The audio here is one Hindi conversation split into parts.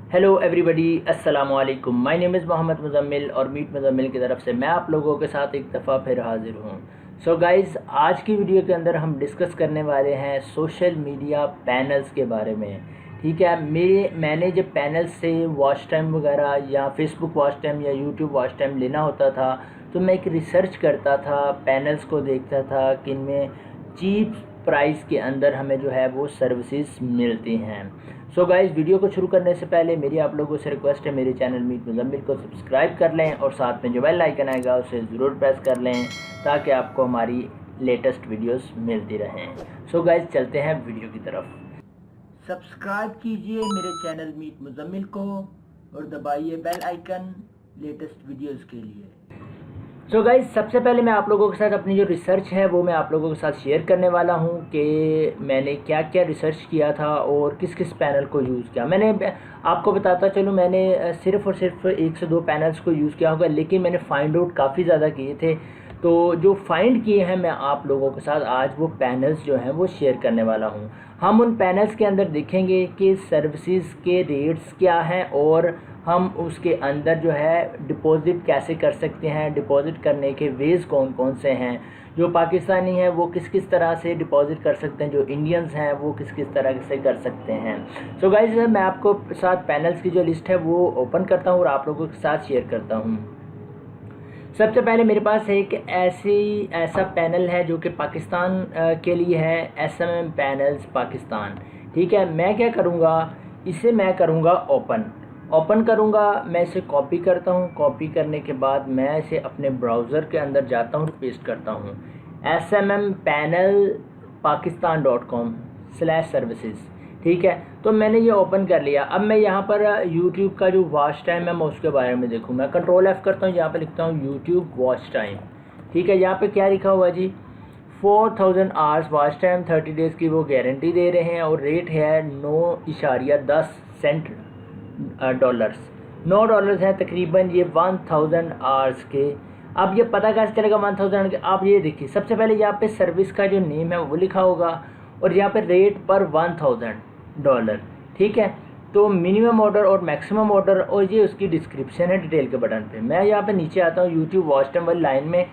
हेलो एवरीबॉडी, अस्सलाम वालेकुम। My name is Mohammed Muzammil और मीट मुज़म्मिल की तरफ से मैं आप लोगों के साथ एक दफ़ा फिर हाज़िर हूँ। सो गाइज़, आज की वीडियो के अंदर हम डिस्कस करने वाले हैं सोशल मीडिया पैनल्स के बारे में। ठीक है, मैंने जब पैनल्स से वॉच टाइम वगैरह या फेसबुक वॉच टाइम या यूट्यूब वॉच टाइम लेना होता था तो मैं एक रिसर्च करता था, पैनल्स को देखता था कि इनमें चीप प्राइस के अंदर हमें जो है वो सर्विसेज मिलती हैं। सो गाइस, वीडियो को शुरू करने से पहले मेरी आप लोगों से रिक्वेस्ट है, मेरे चैनल मीट मुज़म्मिल को सब्सक्राइब कर लें और साथ में जो बेल आइकन आएगा उसे ज़रूर प्रेस कर लें ताकि आपको हमारी लेटेस्ट वीडियोस मिलती रहें। सो गाइस, चलते हैं वीडियो की तरफ। सब्सक्राइब कीजिए मेरे चैनल मीट मुज़म्मिल को और दबाइए बेल आइकन लेटेस्ट वीडियोज़ के लिए। सो गाइज, सबसे पहले मैं आप लोगों के साथ अपनी जो रिसर्च है वो मैं आप लोगों के साथ शेयर करने वाला हूँ कि मैंने क्या क्या रिसर्च किया था और किस किस पैनल को यूज़ किया। मैंने आपको बताता चलूँ, मैंने सिर्फ़ और सिर्फ 1 से 2 पैनल्स को यूज़ किया होगा, लेकिन मैंने फाइंड आउट काफ़ी ज़्यादा किए थे। तो जो फाइंड किए हैं मैं आप लोगों के साथ आज वो पैनल्स जो हैं वो शेयर करने वाला हूँ। हम उन पैनल्स के अंदर देखेंगे कि सर्विसेज के रेट्स क्या हैं और हम उसके अंदर जो है डिपॉज़िट कैसे कर सकते हैं, डिपॉज़िट करने के वेज़ कौन कौन से हैं। जो पाकिस्तानी हैं वो किस किस तरह से डिपॉज़िट कर सकते हैं, जो इंडियंस हैं वो किस किस तरह से कर सकते हैं। सो गाइस, मैं आपको साथ पैनल्स की जो लिस्ट है वो ओपन करता हूँ और आप लोगों के साथ शेयर करता हूँ। सबसे पहले मेरे पास एक ऐसा पैनल है जो कि पाकिस्तान के लिए है, SMM पैनल्स पाकिस्तान। ठीक है, मैं क्या करूँगा, इसे मैं करूँगा ओपन करूँगा। मैं इसे कॉपी करता हूँ, कॉपी करने के बाद मैं इसे अपने ब्राउज़र के अंदर जाता हूँ, पेस्ट करता हूँ smmpanelpakistan.com/services। ठीक है, तो मैंने ये ओपन कर लिया। अब मैं यहाँ पर यूट्यूब का जो वॉच टाइम है मैं उसके बारे में देखूँ। मैं कंट्रोल F करता हूँ, यहाँ पर लिखता हूँ यूट्यूब वॉच टाइम। ठीक है, यहाँ पे क्या लिखा हुआ है जी, 4000 आवर्स वॉच टाइम, 30 डेज़ की वो गारंटी दे रहे हैं और रेट है 9.10 डॉलर्स। $9 हैं तकरीबन ये 1000 आवर्स के। अब ये पता कैसे चलेगा 1000 के? आप ये देखिए, सबसे पहले यहाँ पे सर्विस का जो नेम है वो लिखा होगा और यहाँ पे रेट पर $1000। ठीक है, तो मिनिमम ऑर्डर और मैक्सिमम ऑर्डर और ये उसकी डिस्क्रिप्शन है डिटेल के बटन पे। मैं यहाँ पे नीचे आता हूँ यूट्यूब वॉच टाइम वाली लाइन में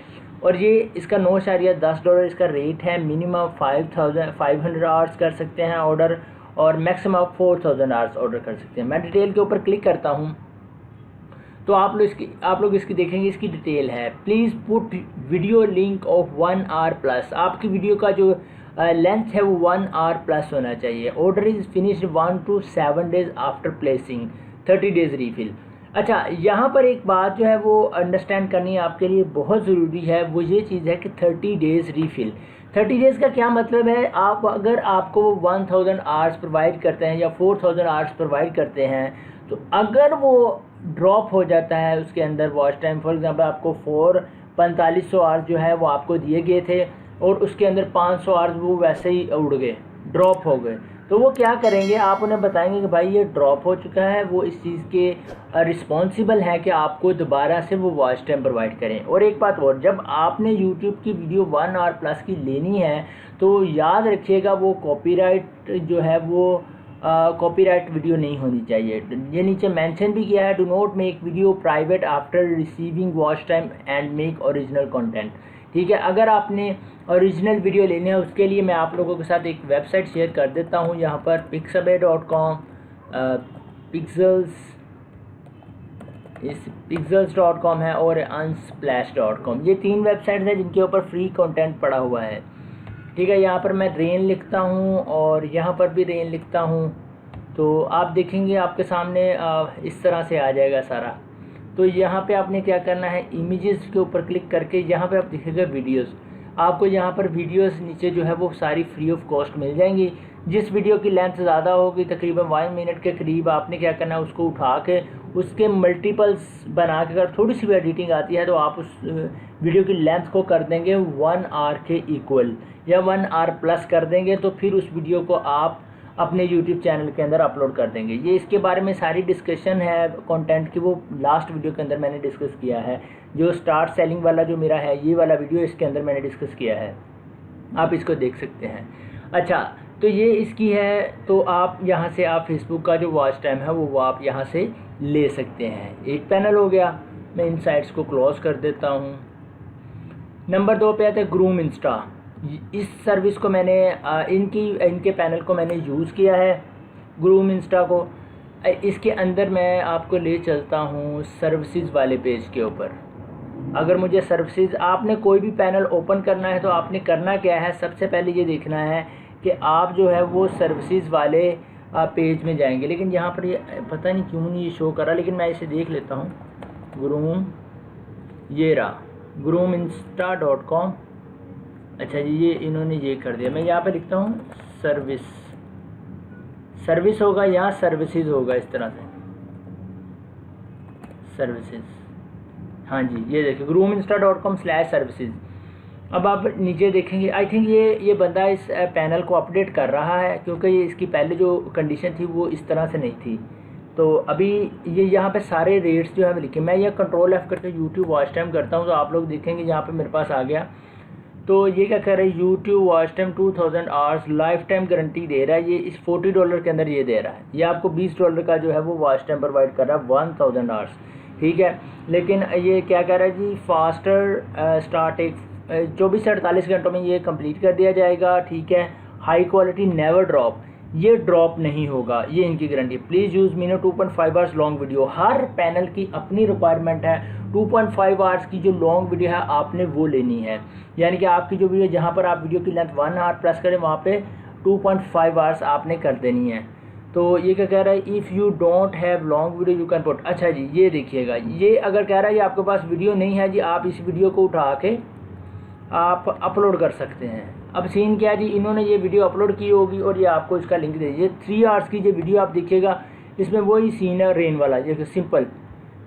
और ये इसका $9.10 इसका रेट है। मिनिमम 500 आवर्स कर सकते हैं ऑर्डर और मैक्सिमम 4000 आवर्स ऑर्डर कर सकते हैं। मैं डिटेल के ऊपर क्लिक करता हूँ तो आप लोग इसकी देखेंगे, इसकी डिटेल है। Please put video link of 1 hour plus. आपकी वीडियो का जो लेंथ है वो 1 आवर प्लस होना चाहिए। Order is finished 1 to 7 days after placing, 30 days refill. अच्छा, यहाँ पर एक बात जो है वो अंडरस्टैंड करनी आपके लिए बहुत ज़रूरी है, वो ये चीज़ है कि 30 डेज़ रीफिल। 30 डेज़ का क्या मतलब है? आप अगर आपको 1000 आवर्स प्रोवाइड करते हैं या 4000 आवर्स प्रोवाइड करते हैं तो अगर वो ड्रॉप हो जाता है उसके अंदर वॉच टाइम, फॉर एग्जांपल आपको 4500 आवर्स जो है वो आपको दिए गए थे और उसके अंदर 500 आवर्स वो वैसे ही उड़ गए, ड्रॉप हो गए, तो वो क्या करेंगे? आप उन्हें बताएंगे कि भाई ये ड्रॉप हो चुका है। वो इस चीज़ के रिस्पॉन्सिबल हैं कि आपको दोबारा से वो वॉच टाइम प्रोवाइड करें। और एक बात और, जब आपने यूट्यूब की वीडियो 1 आवर प्लस की लेनी है तो याद रखिएगा वो कॉपीराइट जो है वो कॉपीराइट वीडियो नहीं होनी चाहिए। ये नीचे मेंशन भी किया है, do not make video private after receiving watch time and make original content. ठीक है, अगर आपने ओरिजिनल वीडियो लेने हैं उसके लिए मैं आप लोगों के साथ एक वेबसाइट शेयर कर देता हूँ। यहाँ पर pixabay.com, pixels.com है और unsplash.com। ये 3 वेबसाइट्स हैं जिनके ऊपर फ्री कंटेंट पड़ा हुआ है। ठीक है, यहाँ पर मैं रेन लिखता हूँ और यहाँ पर भी रेन लिखता हूँ तो आप देखेंगे आपके सामने इस तरह से आ जाएगा सारा। तो यहाँ पे आपने क्या करना है, इमेजेस के ऊपर क्लिक करके यहाँ पे आप दिखेगा वीडियोस। आपको यहाँ पर वीडियोस नीचे जो है वो सारी फ्री ऑफ कॉस्ट मिल जाएंगी। जिस वीडियो की लेंथ ज़्यादा होगी, तकरीबन 1 मिनट के करीब, आपने क्या करना है उसको उठा के उसके मल्टीपल्स बना के, अगर थोड़ी सी भी एडिटिंग आती है तो आप उस वीडियो की लेंथ को कर देंगे 1 आवर के इक्वल या 1 आवर प्लस कर देंगे। तो फिर उस वीडियो को आप अपने यूट्यूब चैनल के अंदर अपलोड कर देंगे। ये इसके बारे में सारी डिस्कशन है कंटेंट की, वो लास्ट वीडियो के अंदर मैंने डिस्कस किया है। जो स्टार्ट सेलिंग वाला जो मेरा है ये वाला वीडियो, इसके अंदर मैंने डिस्कस किया है, आप इसको देख सकते हैं। अच्छा, तो ये इसकी है। तो आप यहाँ से आप फेसबुक का जो वॉच टाइम है वो आप यहाँ से ले सकते हैं। एक पैनल हो गया, मैं इन साइट्स को क्लोज कर देता हूँ। नंबर 2 पे आता है ग्रूम इंस्टा। इस सर्विस को मैंने इनके पैनल को मैंने यूज़ किया है, ग्रूम इंस्टा को। इसके अंदर मैं आपको ले चलता हूँ सर्विसेज वाले पेज के ऊपर। अगर मुझे सर्विसेज, आपने कोई भी पैनल ओपन करना है तो आपने करना क्या है, सबसे पहले ये देखना है कि आप जो है वो सर्विसेज वाले पेज में जाएंगे। लेकिन यहाँ पर ये पता नहीं क्यों नहीं ये शो कर रहा, लेकिन मैं इसे देख लेता हूँ। ग्रूम, ये रहा groominsta.com। अच्छा जी, ये इन्होंने ये कर दिया। मैं यहाँ पे लिखता हूँ सर्विस होगा, यहाँ सर्विसेज होगा, इस तरह से सर्विसेज। हाँ जी, ये देखिए groominsta.com/services। अब आप नीचे देखेंगे, आई थिंक ये बंदा इस पैनल को अपडेट कर रहा है, क्योंकि ये इसकी पहले जो कंडीशन थी वो इस तरह से नहीं थी। तो अभी ये यहाँ पे सारे रेट्स जो है लिखे। मैं ये कंट्रोल F करके यूट्यूब वॉच टाइम करता हूँ, तो आप लोग देखेंगे यहाँ पे मेरे पास आ गया। तो ये क्या कर रहा है, YouTube watch time 2000 hours lifetime guarantee दे रहा है। ये इस $40 के अंदर ये दे रहा है। ये आपको $20 का जो है वो वॉच टाइम प्रोवाइड कर रहा है 1000 आवर्स, ठीक है। लेकिन ये क्या कह रहा है जी, फास्टर स्टार्ट, एक 24 से 48 घंटों में ये कंप्लीट कर दिया जाएगा, ठीक है। हाई क्वालिटी नेवर ड्रॉप, ये ड्रॉप नहीं होगा, ये इनकी गारंटी। प्लीज़ यूज़ मीनो 2.5 आवर्स लॉन्ग वीडियो। हर पैनल की अपनी रिक्वायरमेंट है। 2.5 आवर्स की जो लॉन्ग वीडियो है आपने वो लेनी है, यानी कि आपकी जो वीडियो, जहाँ पर आप वीडियो की लेंथ 1 आवर प्लस करें वहाँ पे 2.5 आवर्स आपने कर देनी है। तो ये क्या कह रहा है, if you don't have long video you can put. अच्छा जी, ये देखिएगा, ये अगर कह रहा है ये आपके पास वीडियो नहीं है जी, आप इस वीडियो को उठा के आप अपलोड कर सकते हैं। अब सीन क्या है जी, इन्होंने ये वीडियो अपलोड की होगी और ये आपको इसका लिंक दे दीजिए। 3 आवर्स की जो वीडियो आप देखिएगा, इसमें वही सीन है रेन वाला, जैसे सिंपल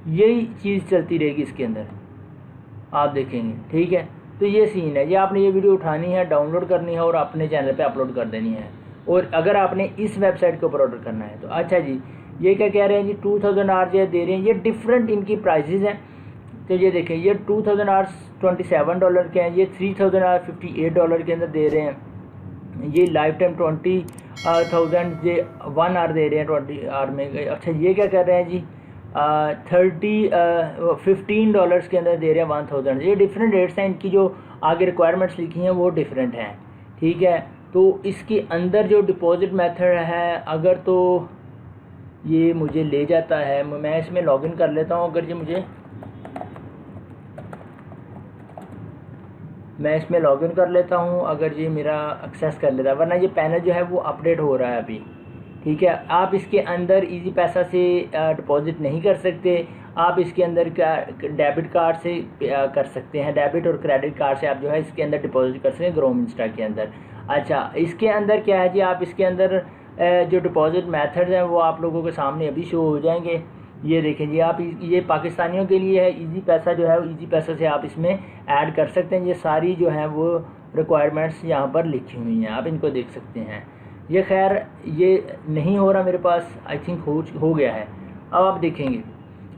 यही चीज़ चलती रहेगी इसके अंदर, आप देखेंगे, ठीक है। तो ये सीन है, ये आपने ये वीडियो उठानी है, डाउनलोड करनी है और अपने चैनल पे अपलोड कर देनी है। और अगर आपने इस वेबसाइट के ऊपर ऑर्डर करना है तो अच्छा जी, ये क्या कह रहे हैं जी, 2000 आवर्स ये दे रहे हैं। ये डिफरेंट इनकी प्राइजेज़ हैं। तो ये देखें, ये 2000 आवर्स $27 के हैं, ये 3000 आवर्स $58 के अंदर दे रहे हैं। ये लाइफ टाइम 20,000 ये 1 आवर दे रहे हैं 20 आवर में। अच्छा, ये क्या कर रहे हैं जी, $15 के अंदर दे रहे हैं 1000। ये डिफरेंट रेट्स हैं, इनकी जो आगे रिक्वायरमेंट्स लिखी हैं वो डिफरेंट हैं, ठीक है। तो इसके अंदर जो डिपॉजिट मेथड है, अगर तो ये मुझे ले जाता है, मैं इसमें लॉगिन कर लेता हूँ। अगर ये मुझे, मैं इसमें लॉगिन कर लेता हूँ, अगर ये मेरा एक्सेस कर लेता है, वरना ये पैनल जो है वो अपडेट हो रहा है अभी, ठीक है। आप इसके अंदर इजी पैसा से डिपॉजिट नहीं कर सकते, आप इसके अंदर डेबिट कार्ड से कर सकते हैं। डेबिट और क्रेडिट कार्ड से आप जो है इसके अंदर डिपॉजिट कर सकते हैं ग्रूम इंस्टा के अंदर। अच्छा, इसके अंदर क्या है जी, आप इसके अंदर जो डिपॉजिट मेथड्स हैं वो आप लोगों के सामने अभी शो हो जाएंगे। ये देखें जी, आप ये पाकिस्तानियों के लिए है, इजी पैसा जो है इजी पैसा से आप इसमें ऐड कर सकते हैं। ये सारी जो हैं वो रिक्वायरमेंट्स यहाँ पर लिखी हुई हैं, आप इनको देख सकते हैं। ये खैर ये नहीं हो रहा मेरे पास, आई थिंक हो गया है। अब आप देखेंगे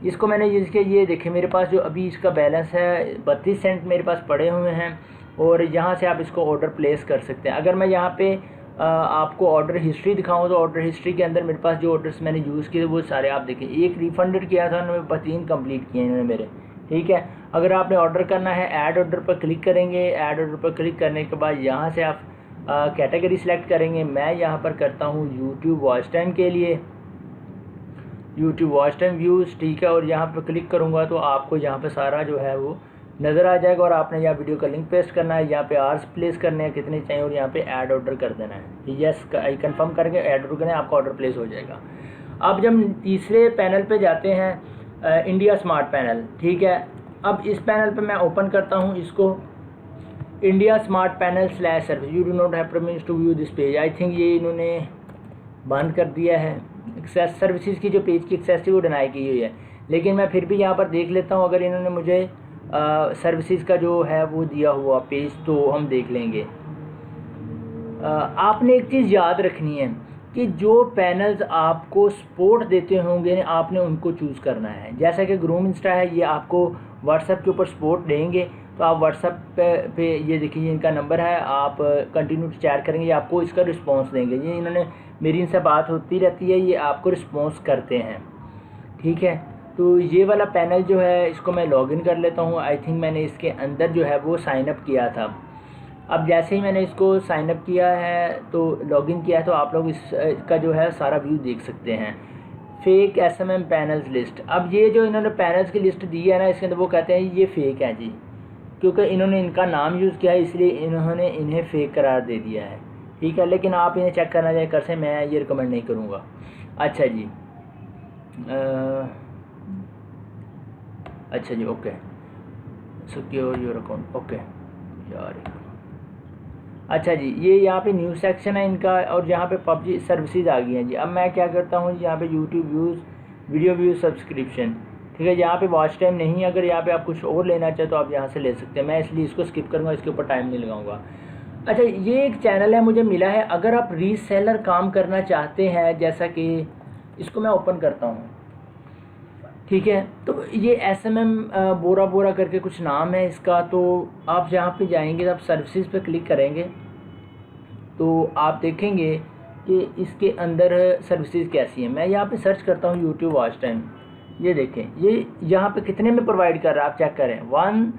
इसको, मैंने ये देखें, मेरे पास जो अभी इसका बैलेंस है 32 सेंट मेरे पास पड़े हुए हैं। और यहाँ से आप इसको ऑर्डर प्लेस कर सकते हैं। अगर मैं यहाँ पे आपको ऑर्डर हिस्ट्री दिखाऊं तो ऑर्डर हिस्ट्री के अंदर मेरे पास जो ऑर्डर्स मैंने यूज़ किए वो सारे आप देखें। एक रिफंडेड किया था उन्होंने, 3 कंप्लीट किए इन्होंने मेरे, ठीक है। अगर आपने ऑर्डर करना है, ऐड ऑर्डर पर क्लिक करेंगे। ऐड ऑर्डर पर क्लिक करने के बाद यहाँ से आप कैटेगरी सेलेक्ट करेंगे। मैं यहाँ पर करता हूँ यूट्यूब वॉच टाइम के लिए, यूट्यूब वॉच टाइम व्यूज़, ठीक है। और यहाँ पर क्लिक करूँगा तो आपको यहाँ पर सारा जो है वो नज़र आ जाएगा। और आपने यहाँ वीडियो का लिंक पेस्ट करना है, यहाँ पे आवर्स प्लेस करने हैं कितने चाहिए, और यहाँ पे ऐड ऑर्डर कर देना है। यस आई कंफर्म करके ऐड ऑर्डर करें, आपका ऑर्डर प्लेस हो जाएगा। अब जब तीसरे पैनल पे जाते हैं, इंडिया स्मार्ट पैनल, ठीक है। अब इस पैनल पे मैं ओपन करता हूँ इसको, India smart panel /service, you do not have permission to view this page. I think ये इन्होंने बंद कर दिया है, एक्सेस सर्विसेज की जो पेज की एक्सेस थी वो डिनाई की हुई है। लेकिन मैं फिर भी यहाँ पर देख लेता हूँ, अगर इन्होंने मुझे सर्विसेज का जो है वो दिया हुआ पेज तो हम देख लेंगे। आपने एक चीज़ याद रखनी है कि जो पैनल्स आपको सपोर्ट देते होंगे आपने उनको चूज़ करना है। जैसा कि ग्रूम इंस्टा है, ये आपको व्हाट्सएप के ऊपर सपोर्ट देंगे, तो आप व्हाट्सएप पे ये देखिए इनका नंबर है, आप कंटिन्यू चैट करेंगे, ये आपको इसका रिस्पॉन्स देंगे। ये इन्होंने मेरी इनसे बात होती रहती है, ये आपको रिस्पॉन्स करते हैं, ठीक है। तो ये वाला पैनल जो है इसको मैं लॉगिन कर लेता हूँ। आई थिंक मैंने इसके अंदर जो है वो साइन अप किया था। अब जैसे ही मैंने इसको साइन अप किया है तो लॉगिन किया है, तो आप लोग इसका जो है सारा व्यू देख सकते हैं। Fake SMM panels list. अब ये जो इन्होंने पैनल्स की लिस्ट दी है ना, इसके अंदर वो कहते हैं ये फेक है जी, क्योंकि इन्होंने इनका नाम यूज़ किया है इसलिए इन्होंने इन्हें फेक करार दे दिया है, ठीक है। लेकिन आप इन्हें चेक करना चाहिए कर से, मैं ये रिकमेंड नहीं करूँगा। अच्छा जी, अच्छा जी, okay, secure your account, okay यार। अच्छा जी, ये यहाँ पे न्यूज़ सेक्शन है इनका, और यहाँ पे पबजी सर्विसेज आ गई हैं जी। अब मैं क्या करता हूँ, यहाँ पे YouTube views, video views, subscription, ठीक है। यहाँ पे वॉच टाइम नहीं, अगर यहाँ पे आप कुछ और लेना चाहे तो आप यहाँ से ले सकते हैं। मैं इसलिए इसको स्किप करूँगा, इसके ऊपर टाइम नहीं लगाऊंगा। अच्छा, ये एक चैनल है मुझे मिला है, अगर आप रीसेलर काम करना चाहते हैं, जैसा कि इसको मैं ओपन करता हूँ, ठीक है। तो ये SMM बोरा बोरा करके कुछ नाम है इसका। तो आप यहाँ पे जाएंगे, आप सर्विसेज पे क्लिक करेंगे तो आप देखेंगे कि इसके अंदर सर्विसेज कैसी हैं। मैं यहाँ पे सर्च करता हूँ यूट्यूब वॉच टाइम, ये देखें ये यहाँ पे कितने में प्रोवाइड कर रहा है, आप चेक करें। 1000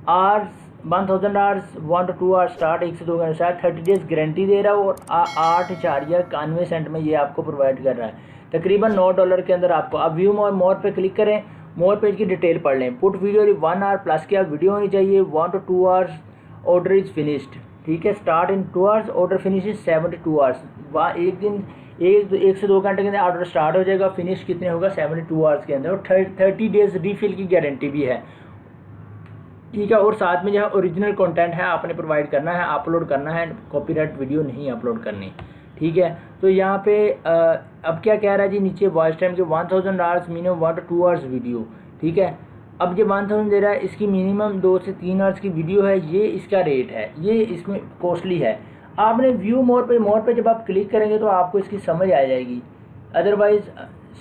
आवर्स, 1 to 2 आवर्स स्टार्ट, 1 से 2 घंटे स्टार्ट, 30 डेज़ गारंटी दे रहा है, और 8.91 में ये आपको प्रोवाइड कर रहा है, तकरीबन $9 के अंदर आपको। अब व्यू मोर पे क्लिक करें, मोर पेज की डिटेल पढ़ लें। पुट वीडियो 1 आवर प्लस की आप वीडियो होनी चाहिए, 1 to 2 hours, order is finished, ठीक है। Start in 2 hours, order finish is 72 hours. वहाँ एक दिन 1 से 2 घंटे के अंदर ऑर्डर स्टार्ट हो जाएगा, फिनिश कितने होगा 72 आवर्स के अंदर, और 30 डेज़ रीफिल की गारंटी भी है, ठीक है। और साथ में जो है ओरिजिनल कंटेंट है आपने प्रोवाइड करना है, अपलोड करना है, कॉपीराइट वीडियो नहीं अपलोड करनी, ठीक है। तो यहाँ पे अब क्या कह रहा है जी नीचे, वॉच टाइम के 1000 hours minimum 1 to 2 hours video, ठीक है। अब ये 1000 दे रहा है, इसकी मिनिमम 2 से 3 आवर्स की वीडियो है, ये इसका रेट है, ये इसमें कॉस्टली है। आपने व्यू मोर पे जब आप क्लिक करेंगे तो आपको इसकी समझ आ जाएगी। अदरवाइज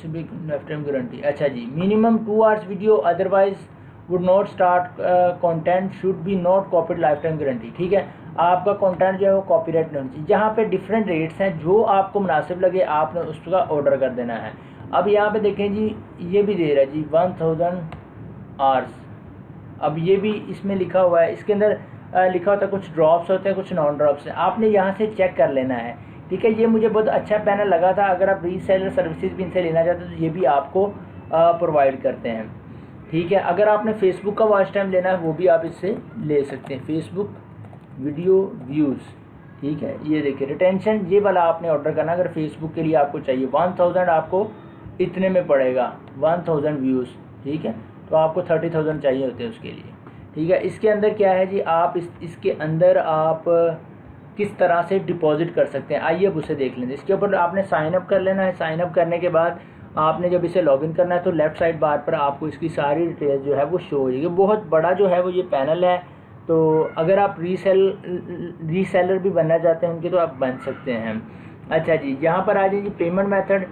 लाइफ टाइम गारंटी, अच्छा जी, minimum 2 hours video, otherwise would not start content, should be not copied, lifetime guarantee, ठीक है। आपका कंटेंट जो है वो कॉपीराइट नहीं होना चाहिए। जहाँ पे डिफरेंट रेट्स हैं, जो आपको मुनासिब लगे आपने उसका ऑर्डर कर देना है। अब यहाँ पे देखें जी, ये भी दे रहा है जी 1000 आवर्स। अब ये भी इसमें लिखा हुआ है, इसके अंदर लिखा होता है कुछ ड्रॉप्स होते हैं, कुछ नॉन ड्रॉप्स हैं, आपने यहाँ से चेक कर लेना है, ठीक है। ये मुझे बहुत अच्छा पैनल लगा था। अगर आप रीसेलर सर्विसेज भी इनसे लेना चाहते हैं तो ये भी आपको प्रोवाइड करते हैं, ठीक है। अगर आपने फेसबुक का वॉच टाइम लेना है वो भी आप इससे ले सकते हैं, फेसबुक वीडियो व्यूज़, ठीक है। ये देखिए रिटेंशन, ये वाला आपने ऑर्डर करना। अगर फेसबुक के लिए आपको चाहिए 1000 आपको इतने में पड़ेगा, 1000 व्यूज़, ठीक है। तो आपको 30,000 चाहिए होते हैं उसके लिए, ठीक है। इसके अंदर क्या है जी, आप इसके अंदर आप किस तरह से डिपॉजिट कर सकते हैं, आइए अब उसे देख लेंगे। इसके ऊपर आपने साइन अप कर लेना है। साइन अप करने के बाद आपने जब इसे लॉगिन करना है तो लेफ़्ट साइड बार पर आपको इसकी सारी डिटेल जो है वो शो हो जाएगी। बहुत बड़ा जो है वो ये पैनल है। तो अगर आप रीसेलर भी बनना चाहते हैं उनके, तो आप बन सकते हैं। अच्छा जी, यहाँ पर आ जाइए, पेमेंट मेथड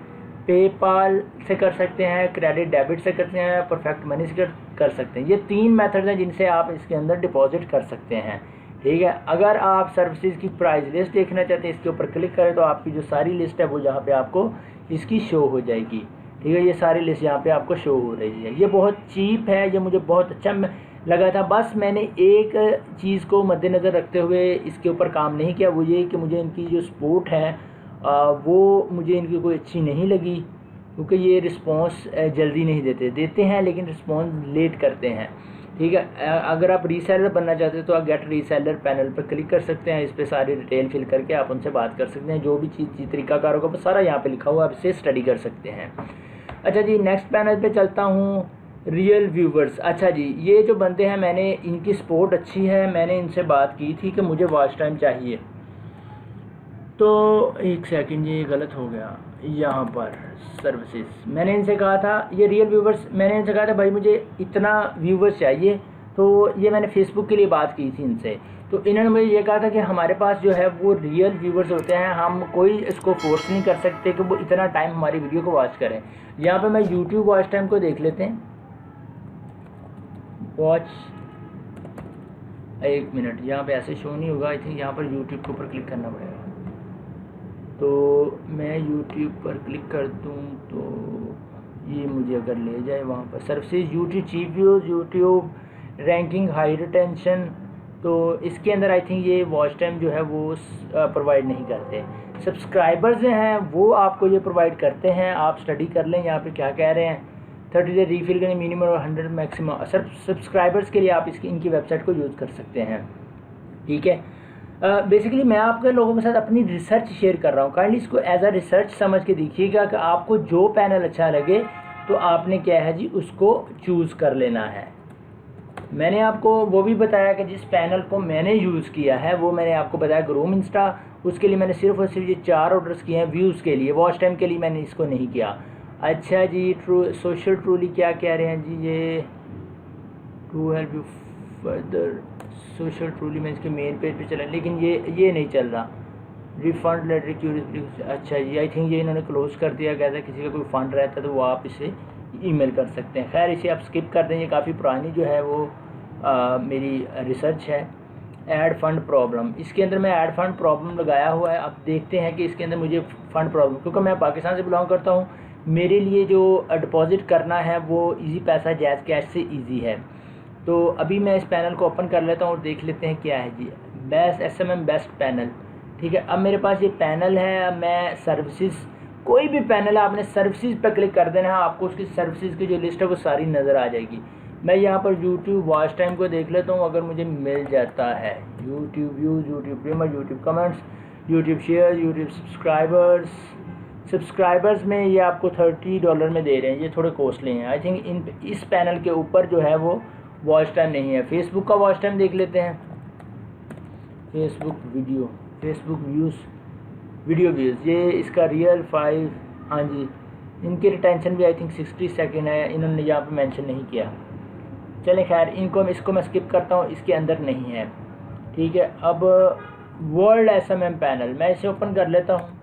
पेपाल से कर सकते हैं, क्रेडिट डेबिट से करते हैं, परफेक्ट मनी से कर सकते हैं। ये 3 मेथड हैं जिनसे आप इसके अंदर डिपॉजिट कर सकते हैं, ठीक है। अगर आप सर्विसेज की प्राइस लिस्ट देखना चाहते हैं, इसके ऊपर क्लिक करें तो आपकी जो सारी लिस्ट है वो यहाँ पे आपको इसकी शो हो जाएगी, ठीक है। ये सारी लिस्ट यहाँ पे आपको शो हो रही है। ये बहुत चीप है, ये मुझे बहुत अच्छा लगा था। बस मैंने एक चीज़ को मद्देनज़र रखते हुए इसके ऊपर काम नहीं किया, वो ये कि मुझे इनकी जो सपोर्ट है वो मुझे इनकी कोई अच्छी नहीं लगी, क्योंकि ये रिस्पॉन्स जल्दी नहीं देते हैं लेकिन रिस्पॉन्स लेट करते हैं, ठीक है। अगर आप रीसेलर बनना चाहते हैं तो आप गेट रीसेलर पैनल पर क्लिक कर सकते हैं। इस पर सारी डिटेल फिल करके आप उनसे बात कर सकते हैं। जो भी चीज़ तरीकाकार होगा वो सारा यहाँ पे लिखा हुआ है, आप इसे स्टडी कर सकते हैं। अच्छा जी, नेक्स्ट पैनल पे चलता हूँ, रियल व्यूवर्स। अच्छा जी, ये जो बंदे हैं, मैंने इनकी सपोर्ट अच्छी है, मैंने इनसे बात की थी कि मुझे वॉच टाइम चाहिए। तो एक सेकंड, ये गलत हो गया, यहाँ पर सर्विसेज मैंने इनसे कहा था, ये रियल व्यूवर्स, मैंने इनसे कहा था भाई मुझे इतना व्यूवर्स चाहिए। तो ये मैंने फेसबुक के लिए बात की थी इनसे, तो इन्होंने मुझे ये कहा था कि हमारे पास जो है वो रियल व्यूवर्स होते हैं, हम कोई इसको फोर्स नहीं कर सकते कि वो इतना टाइम हमारी वीडियो को वॉच करें। यहाँ पर मैं यूट्यूब वॉच टाइम को देख लेते हैं, वॉच एक मिनट, यहाँ पे ऐसे शो नहीं होगा। आई थिंक यहाँ पर यूट्यूब के ऊपर क्लिक करना पड़ेगा। तो मैं यूट्यूब पर क्लिक कर दूँ तो ये मुझे अगर ले जाए वहाँ पर services, YouTube chief views, YouTube ranking, high retention, तो इसके अंदर आई थिंक ये वॉच टाइम जो है वो प्रोवाइड नहीं करते। सब्सक्राइबर्स हैं वो आपको ये प्रोवाइड करते हैं। आप स्टडी कर लें यहाँ पे क्या कह रहे हैं। 30 डे रीफिल करने मिनिमम और 100 मैक्सिमम। सब्सक्राइबर्स के लिए आप इनकी वेबसाइट को यूज़ कर सकते हैं। ठीक है, बेसिकली मैं आपके लोगों के साथ अपनी रिसर्च शेयर कर रहा हूँ। काइंडली इसको एज अ रिसर्च समझ के देखिएगा कि आपको जो पैनल अच्छा लगे तो आपने क्या है जी उसको चूज़ कर लेना है। मैंने आपको वो भी बताया कि जिस पैनल को मैंने यूज़ किया है वो मैंने आपको बताया ग्रूम इंस्टा, उसके लिए मैंने सिर्फ और सिर्फ ये 4 ऑर्डर्स किए हैं व्यूज़ के लिए, वॉच टाइम के लिए मैंने इसको नहीं किया। अच्छा जी, सोशल ट्रूली क्या कह रहे हैं जी, ये to help you further social truly में इसके मेन पेज पे चला, लेकिन ये नहीं चल रहा। रिफंड लेटर क्यूरियस, अच्छा जी आई थिंक ये इन्होंने क्लोज़ कर दिया। कहता है किसी का कोई फ़ंड रहता है तो वो आप इसे ईमेल कर सकते हैं। खैर इसे आप स्किप कर दें, ये काफ़ी पुरानी जो है वो मेरी रिसर्च है। ऐड फंड प्रॉब्लम, इसके अंदर मैं ऐड फंड प्रॉब्लम लगाया हुआ है। अब देखते हैं कि इसके अंदर मुझे फ़ंड प्रॉब्लम, क्योंकि मैं पाकिस्तान से बिलोंग करता हूँ, मेरे लिए जो डिपॉज़िट करना है वो ईजी पैसा जैज़ कैश से ईजी है। तो अभी मैं इस पैनल को ओपन कर लेता हूँ और देख लेते हैं क्या है जी। बेस्ट SMM बेस्ट पैनल, ठीक है। अब मेरे पास ये पैनल है। मैं सर्विसेज, कोई भी पैनल है आपने सर्विसेज पर क्लिक कर देना है, आपको उसकी सर्विसेज की जो लिस्ट है वो सारी नज़र आ जाएगी। मैं यहाँ पर यूट्यूब वॉच टाइम को देख लेता हूँ, अगर मुझे मिल जाता है। YouTube views, YouTube premiere, YouTube comments, YouTube share, YouTube subscribers में ये आपको $30 में दे रहे हैं। ये थोड़े कॉस्टली हैं आई थिंक। इस पैनल के ऊपर जो है वो वॉच टाइम नहीं है। फेसबुक का वॉच टाइम देख लेते हैं। Facebook video, Facebook video views, ये इसका रियल 5, हाँ जी। इनकी रिटेंशन भी आई थिंक 60 सेकेंड है, इन्होंने यहाँ पे मेंशन नहीं किया। चलें खैर, इसको मैं स्किप करता हूँ, इसके अंदर नहीं है। ठीक है, अब वर्ल्ड SMM पैनल, मैं इसे ओपन कर लेता हूँ।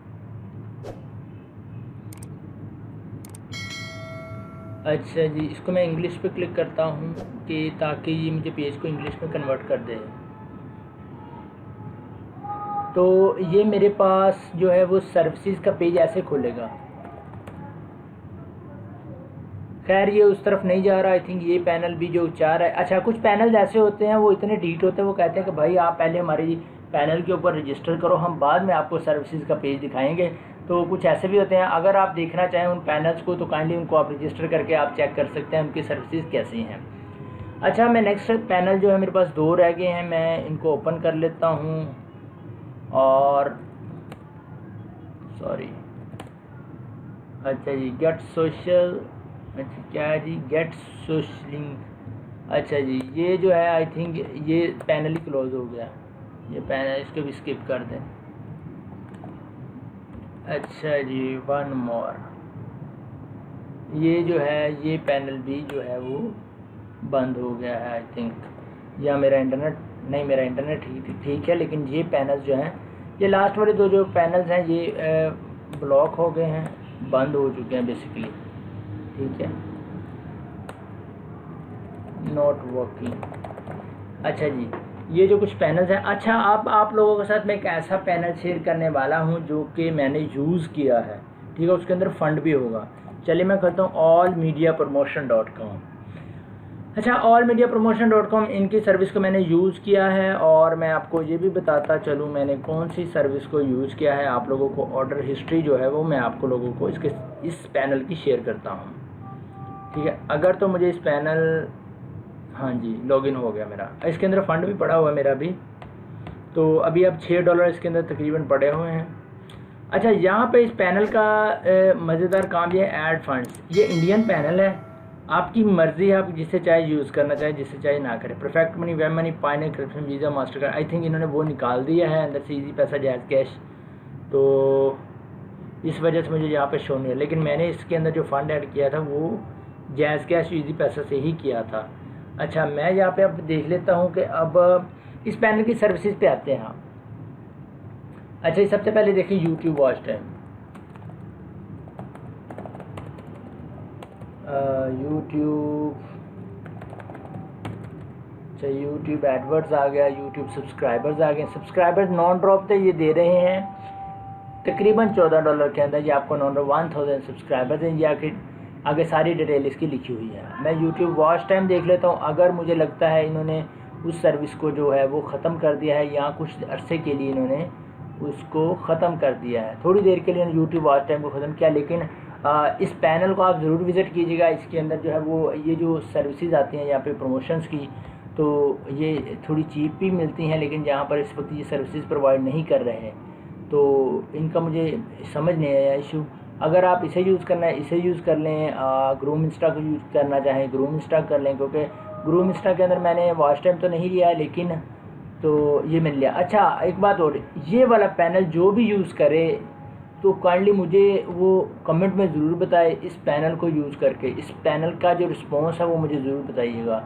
अच्छा जी, इसको मैं इंग्लिश पे क्लिक करता हूँ कि ताकि ये मुझे पेज को इंग्लिश में कन्वर्ट कर दे। तो ये मेरे पास जो है वो सर्विसेज का पेज ऐसे खुलेगा। खैर ये उस तरफ नहीं जा रहा। आई थिंक ये पैनल भी जो 4 है। अच्छा, कुछ पैनल ऐसे होते हैं वो इतने डीट होते हैं, वो कहते हैं कि भाई आप पहले हमारे पैनल के ऊपर रजिस्टर करो, हम बाद में आपको सर्विसेज का पेज दिखाएंगे। तो कुछ ऐसे भी होते हैं, अगर आप देखना चाहें उन पैनल्स को तो काइंडली उनको आप रजिस्टर करके आप चेक कर सकते हैं उनकी सर्विसेज कैसी हैं। अच्छा, मैं नेक्स्ट पैनल जो है मेरे पास 2 रह गए हैं, मैं इनको ओपन कर लेता हूँ। और सॉरी, अच्छा जी, गेट सोशल, अच्छा क्या है जी, गेट सोशलिंग। अच्छा जी, ये जो है आई थिंक ये पैनल ही क्लोज हो गया। ये पैनल, इसको भी स्किप कर दें। अच्छा जी, वन मोर, ये जो है ये पैनल भी जो है वो बंद हो गया है आई थिंक, या मेरा इंटरनेट नहीं, मेरा इंटरनेट ठीक है, लेकिन ये पैनल्स जो हैं, ये लास्ट वाले 2 जो पैनल्स हैं ये ब्लॉक हो गए हैं, बंद हो चुके हैं बेसिकली। ठीक है, नॉट वर्किंग। अच्छा जी, ये जो कुछ पैनल्स हैं। अच्छा, अब आप लोगों के साथ मैं एक ऐसा पैनल शेयर करने वाला हूं जो कि मैंने यूज़ किया है। ठीक है, उसके अंदर फ़ंड भी होगा। चलिए मैं करता हूँ allmediapromotion.com। अच्छा, allmediapromotion.com, इनकी सर्विस को मैंने यूज़ किया है और मैं आपको ये भी बताता चलूँ मैंने कौन सी सर्विस को यूज़ किया है। आप लोगों को ऑर्डर हिस्ट्री जो है वो मैं आपको लोगों को इस पैनल की शेयर करता हूँ। ठीक है, अगर तो मुझे इस पैनल, हाँ जी लॉगिन हो गया मेरा, इसके अंदर फ़ंड भी पड़ा हुआ है मेरा भी। तो अभी अब $6 इसके अंदर तकरीबन पड़े हुए हैं। अच्छा, यहाँ पे इस पैनल का मज़ेदार काम ये है, ऐड फंड्स। ये इंडियन पैनल है, आपकी मर्ज़ी है, आप जिसे चाहे यूज़ करना चाहे, जिसे चाहे ना करें। परफेक्ट मनी, वेब मनी, पाइने, crypto, visa, master card, I think इन्होंने वो निकाल दिया है अंदर से, ईजी पैसा, जैज़ कैश। तो इस वजह से मुझे यहाँ पे शो नहीं है, लेकिन मैंने इसके अंदर जो फ़ंड ऐड किया था वो जैज़ कैश, ईजी पैसा से ही किया था। अच्छा, मैं यहाँ पे अब देख लेता हूँ कि अब इस पैनल की सर्विसेज पे आते हैं। अच्छा, सबसे पहले देखिए यूट्यूब वॉच टाइम। यूट्यूब, अच्छा यूट्यूब एडवर्ड्स आ गया, यूट्यूब सब्सक्राइबर्स आ गए। सब्सक्राइबर्स नॉन ड्रॉप थे, ये दे रहे हैं तकरीबन $14 के अंदर। ये आपको नॉन ड्रॉप 1000 सब्सक्राइबर्स हैं। ये आगे सारी डिटेल इसकी लिखी हुई है। मैं यूट्यूब वॉच टाइम देख लेता हूँ। अगर मुझे लगता है इन्होंने उस सर्विस को जो है वो ख़त्म कर दिया है या कुछ अरसे के लिए इन्होंने उसको ख़त्म कर दिया है, थोड़ी देर के लिए यूट्यूब वॉच टाइम को ख़त्म किया, लेकिन इस पैनल को आप ज़रूर विज़िट कीजिएगा। इसके अंदर जो है वो ये जो सर्विसेज आती हैं यहाँ पे प्रमोशंस की, तो ये थोड़ी चीप भी मिलती हैं, लेकिन यहाँ पर इस वक्त ये सर्विसेज प्रोवाइड नहीं कर रहे हैं, तो इनका मुझे समझ नहीं आया इशू। अगर आप इसे यूज़ करना है इसे यूज़ कर लें, ग्रूम इंस्टा को यूज़ करना चाहें ग्रूम इंस्टा कर लें, क्योंकि ग्रूम इंस्टा के अंदर मैंने वॉच टाइम तो नहीं लिया है, लेकिन तो ये मैंने लिया। अच्छा एक बात और, ये वाला पैनल जो भी यूज़ करे तो काइंडली मुझे वो कमेंट में ज़रूर बताए इस पैनल को यूज़ करके, इस पैनल का जो रिस्पॉन्स है वो मुझे ज़रूर बताइएगा,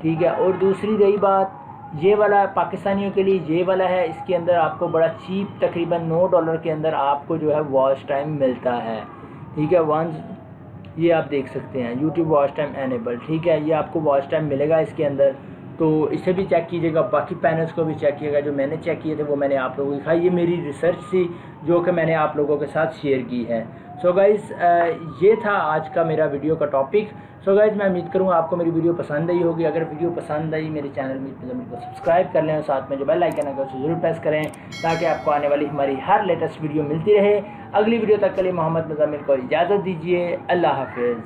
ठीक है। और दूसरी रही बात, ये वाला पाकिस्तानियों के लिए ये वाला है, इसके अंदर आपको बड़ा चीप तकरीबन $9 के अंदर आपको जो है वॉच टाइम मिलता है, ठीक है। वंस ये आप देख सकते हैं यूट्यूब वॉच टाइम एनेबल, ठीक है। ये आपको वॉच टाइम मिलेगा इसके अंदर, तो इसे भी चेक कीजिएगा, बाकी पैनल्स को भी चेक कीजिएगा। जो मैंने चेक किए थे वो मैंने आप लोगों को दिखाई, ये मेरी रिसर्च थी जो कि मैंने आप लोगों के साथ शेयर की है। सो गाइज़ ये था आज का मेरा वीडियो का टॉपिक। सो गाइज़ मैं उम्मीद करूँगा आपको मेरी वीडियो पसंद आई होगी। अगर वीडियो पसंद आई मेरे चैनल मीत मुज़म्मिल को सब्सक्राइब कर लें और साथ में जो बेल आइकन है उसे ज़रूर प्रेस करें, ताकि आपको आने वाली हमारी हर लेटेस्ट वीडियो मिलती रहे। अगली वीडियो तक के लिए मोहम्मद मुज़म्मिल को इजाज़त दीजिए। अल्लाह हाफ़िज़।